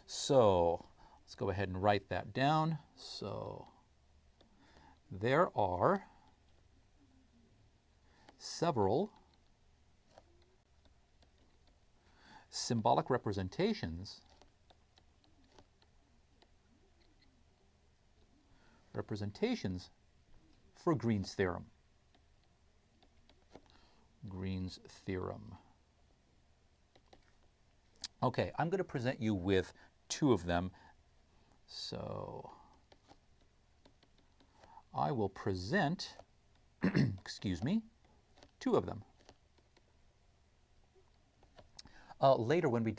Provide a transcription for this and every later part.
So let's go ahead and write that down. So there are several symbolic representations for Green's theorem. Green's theorem. Okay, I'm going to present you with two of them. So I will present, excuse me, two of them. Later when we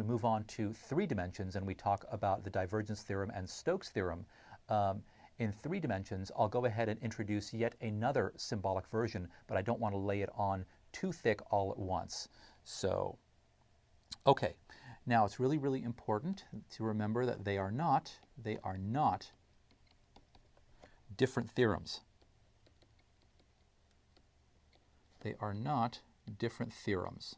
move on to three dimensions and we talk about the divergence theorem and Stokes' theorem, in three dimensions, I'll go ahead and introduce yet another symbolic version, but I don't want to lay it on too thick all at once. So, okay. Now, it's really, really important to remember that they are not different theorems. They are not different theorems.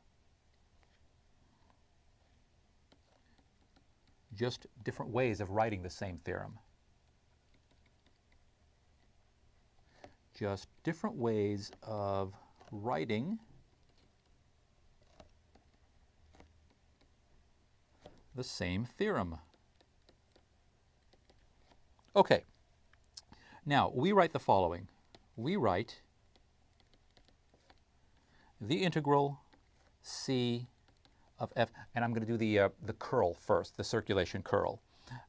Just different ways of writing the same theorem. Just different ways of writing the same theorem. Okay. Now, we write the following. We write the integral C of f, and I'm going to do the curl first, the circulation curl.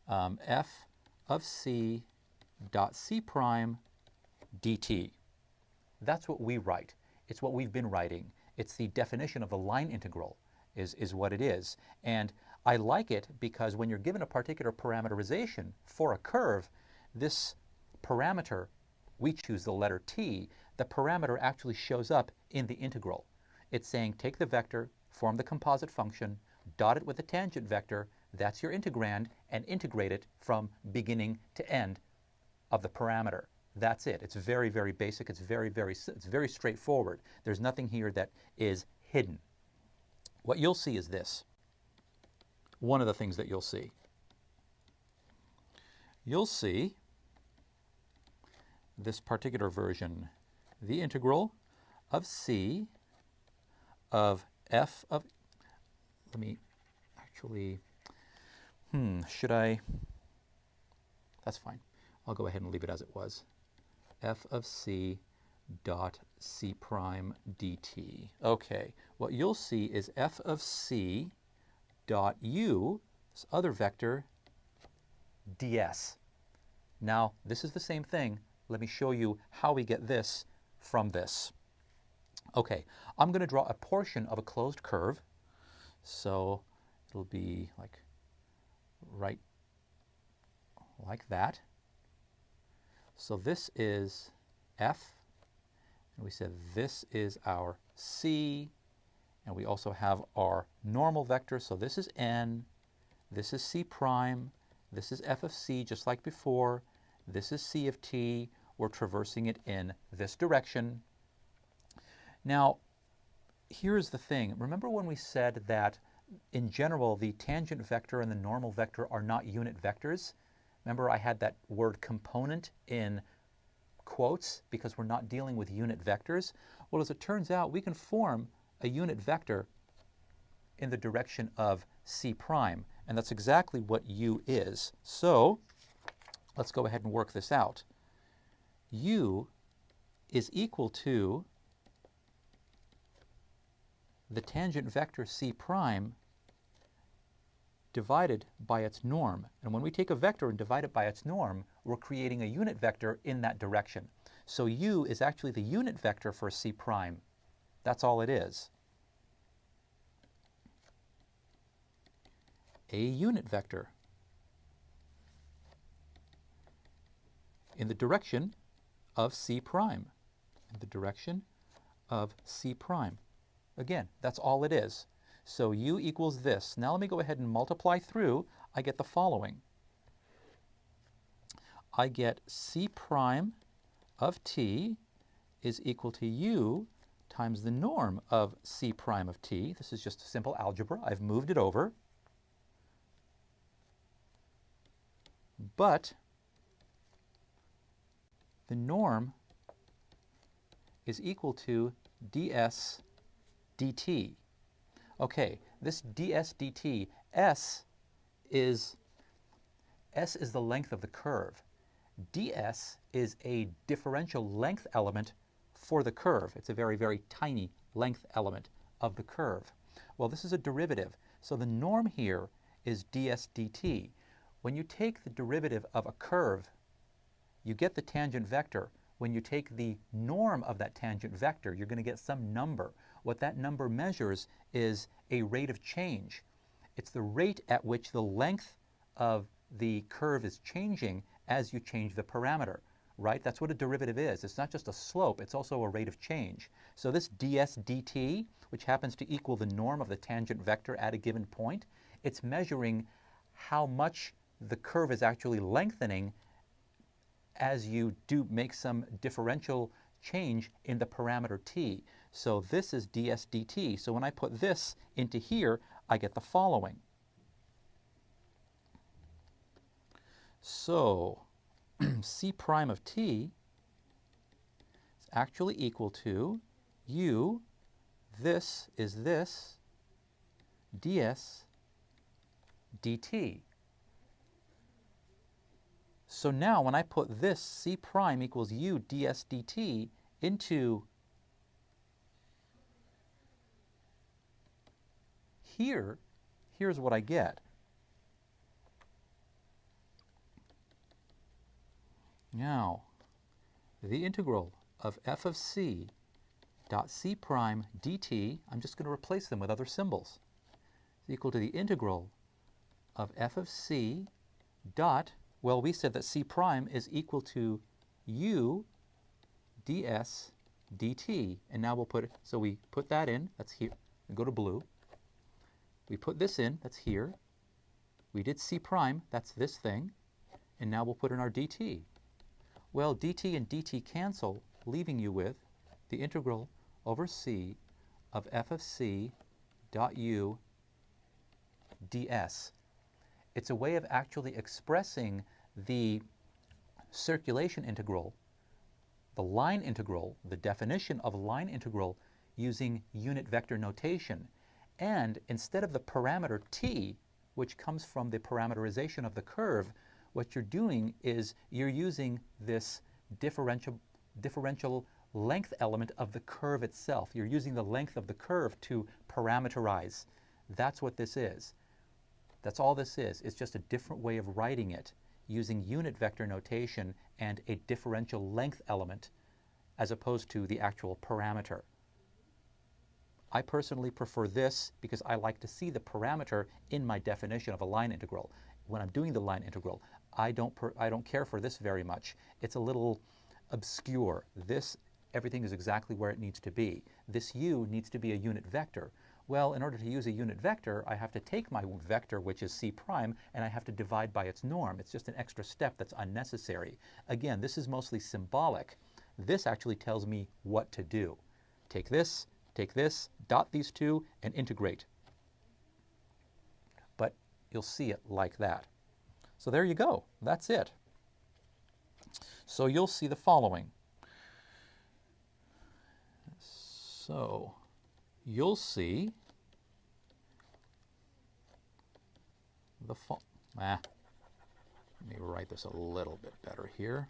F of C dot C prime dt. That's what we write. It's what we've been writing. It's the definition of the line integral is what it is. And I like it because when you're given a particular parameterization for a curve, this parameter, we choose the letter t, the parameter actually shows up in the integral. It's saying take the vector, form the composite function, dot it with a tangent vector, that's your integrand, and integrate it from beginning to end of the parameter. That's it. It's very, very basic. It's very straightforward. There's nothing here that is hidden. What you'll see is this. One of the things that you'll see. You'll see this particular version, the integral of C of f of, let me actually, should I, that's fine. I'll go ahead and leave it as it was. F of C dot C prime dt. Okay, what you'll see is f of C dot u, this other vector, ds. Now, this is the same thing. Let me show you how we get this from this. Okay, I'm going to draw a portion of a closed curve. So it'll be like right like that. So this is f, and we said this is our c, and we also have our normal vector. So this is n, this is c prime, this is f of c just like before, this is c of t. We're traversing it in this direction. Now, here's the thing. Remember when we said that in general the tangent vector and the normal vector are not unit vectors? Remember I had that word component in quotes because we're not dealing with unit vectors? Well, as it turns out, we can form a unit vector in the direction of C prime, and that's exactly what U is. So let's go ahead and work this out. U is equal to the tangent vector C prime divided by its norm. And when we take a vector and divide it by its norm, we're creating a unit vector in that direction. So U is actually the unit vector for C prime. That's all it is. A unit vector in the direction of C prime. In the direction of C prime. Again, that's all it is. So U equals this. Now let me go ahead and multiply through. I get the following. I get C prime of t is equal to U times the norm of C prime of t. This is just simple algebra. I've moved it over. but the norm is equal to ds dt. Okay, this ds dt, s is the length of the curve. ds is a differential length element for the curve. It's a very, very tiny length element of the curve. Well, this is a derivative, so the norm here is ds dt. When you take the derivative of a curve, you get the tangent vector. When you take the norm of that tangent vector, you're going to get some number. What that number measures is a rate of change. It's the rate at which the length of the curve is changing as you change the parameter, right? That's what a derivative is. It's not just a slope, it's also a rate of change. So this ds dt, which happens to equal the norm of the tangent vector at a given point, it's measuring how much the curve is actually lengthening as you do make some differential change in the parameter t. So this is ds dt. So when I put this into here, I get the following. So c prime of t is actually equal to u, this is this, ds dt. So now when I put this c prime equals u ds dt into here, here's what I get. Now, the integral of f of c dot c prime dt, I'm just going to replace them with other symbols, is equal to the integral of f of c dot, well, we said that c prime is equal to u ds dt. And now we'll put it, so we put that in, that's here, we go to blue. We put this in, that's here. We did c prime, that's this thing. And now we'll put in our dt. Well, dt and dt cancel, leaving you with the integral over c of f of c dot u ds. It's a way of actually expressing the circulation integral, the line integral, the definition of a line integral using unit vector notation. And instead of the parameter t, which comes from the parameterization of the curve, what you're doing is you're using this differential length element of the curve itself. You're using the length of the curve to parameterize. That's what this is. That's all this is. It's just a different way of writing it using unit vector notation and a differential length element as opposed to the actual parameter. I personally prefer this because I like to see the parameter in my definition of a line integral. When I'm doing the line integral, I don't care for this very much. It's a little obscure. This, everything is exactly where it needs to be. This u needs to be a unit vector. Well, in order to use a unit vector, I have to take my vector, which is c prime, and I have to divide by its norm. It's just an extra step that's unnecessary. Again, this is mostly symbolic. This actually tells me what to do. Take this, dot these two, and integrate. But you'll see it like that. So there you go. That's it. So you'll see the following. So you'll see the let me write this a little bit better here.